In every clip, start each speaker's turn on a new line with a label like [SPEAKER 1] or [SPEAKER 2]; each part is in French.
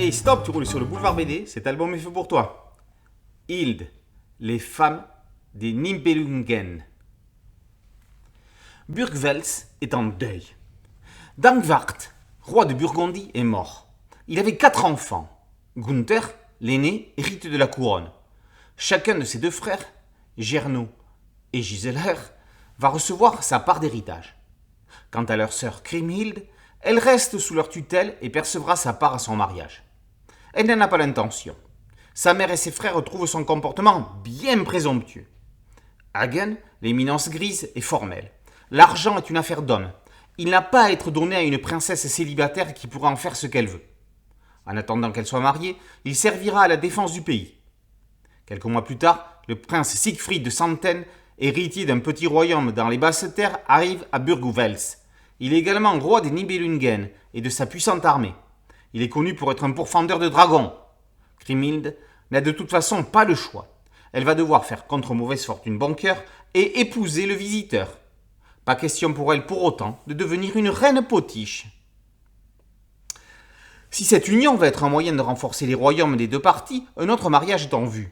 [SPEAKER 1] Hey stop, tu roules sur le boulevard BD, cet album est fait pour toi. Hilde, les femmes des Nibelungen. Burgwels est en deuil. Dankwart, roi de Burgondie, est mort. Il avait 4 enfants. Gunther, l'aîné, hérite de la couronne. Chacun de ses 2 frères, Gernot et Gisela, va recevoir sa part d'héritage. Quant à leur sœur Kriemhild, elle reste sous leur tutelle et percevra sa part à son mariage. Elle n'en a pas l'intention. Sa mère et ses frères trouvent son comportement bien présomptueux. Hagen, l'éminence grise, est formelle. L'argent est une affaire d'homme. Il n'a pas à être donné à une princesse célibataire qui pourra en faire ce qu'elle veut. En attendant qu'elle soit mariée, il servira à la défense du pays. Quelques mois plus tard, le prince Siegfried de Santen, héritier d'un petit royaume dans les basses terres, arrive à Burgwels. Il est également roi des Nibelungen et de sa puissante armée. Il est connu pour être un pourfendeur de dragons. Kriemhild n'a de toute façon pas le choix. Elle va devoir faire contre mauvaise fortune bon cœur et épouser le visiteur. Pas question pour elle pour autant de devenir une reine potiche. Si cette union va être un moyen de renforcer les royaumes des 2 parties, un autre mariage est en vue.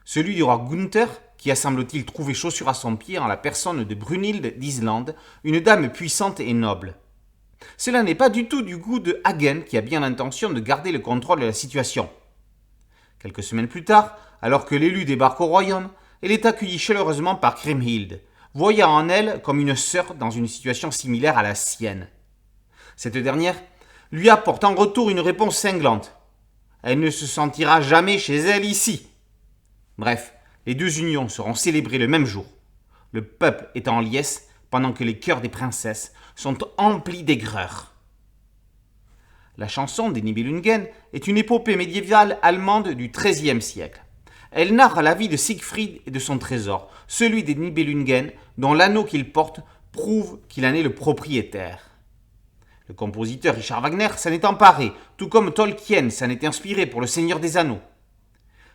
[SPEAKER 1] Celui du roi Gunther, qui a semble-t-il trouvé chaussure à son pied en la personne de Brunhild d'Islande, une dame puissante et noble. Cela n'est pas du tout du goût de Hagen, qui a bien l'intention de garder le contrôle de la situation. Quelques semaines plus tard, alors que l'élu débarque au royaume, elle est accueillie chaleureusement par Kriemhild, voyant en elle comme une sœur dans une situation similaire à la sienne. Cette dernière lui apporte en retour une réponse cinglante. Elle ne se sentira jamais chez elle ici. Bref, les 2 unions seront célébrées le même jour. Le peuple est en liesse pendant que les cœurs des princesses sont emplis d'aigreur. La chanson des Nibelungen est une épopée médiévale allemande du XIIIe siècle. Elle narre la vie de Siegfried et de son trésor, celui des Nibelungen, dont l'anneau qu'il porte prouve qu'il en est le propriétaire. Le compositeur Richard Wagner s'en est emparé, tout comme Tolkien s'en est inspiré pour Le Seigneur des Anneaux.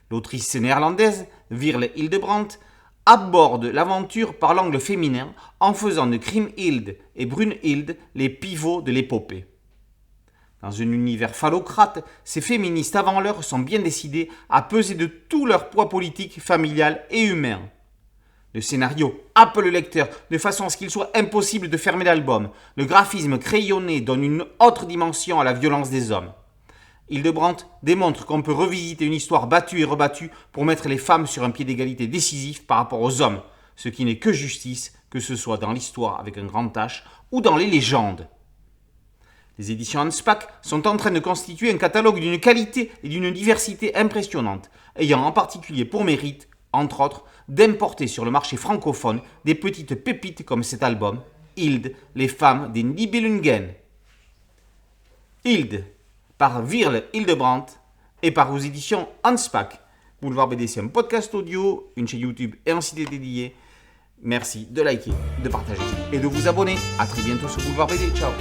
[SPEAKER 1] L'autrice néerlandaise Virle Hildebrandt aborde l'aventure par l'angle féminin en faisant de Kriemhild et Brunhild les pivots de l'épopée. Dans un univers phallocrate, ces féministes avant l'heure sont bien décidées à peser de tout leur poids politique, familial et humain. Le scénario happe le lecteur de façon à ce qu'il soit impossible de fermer l'album. Le graphisme crayonné donne une autre dimension à la violence des hommes. Hildebrandt démontre qu'on peut revisiter une histoire battue et rebattue pour mettre les femmes sur un pied d'égalité décisif par rapport aux hommes, ce qui n'est que justice, que ce soit dans l'histoire avec un grand H ou dans les légendes. Les éditions Hanspach sont en train de constituer un catalogue d'une qualité et d'une diversité impressionnantes, ayant en particulier pour mérite, entre autres, d'importer sur le marché francophone des petites pépites comme cet album, Hilde, les femmes des Nibelungen. Hilde, par Virle Hildebrandt et par vos éditions Hanspach. Boulevard BD, c'est un podcast audio, une chaîne YouTube et un site dédié. Merci de liker, de partager et de vous abonner. A très bientôt sur Boulevard BD. Ciao.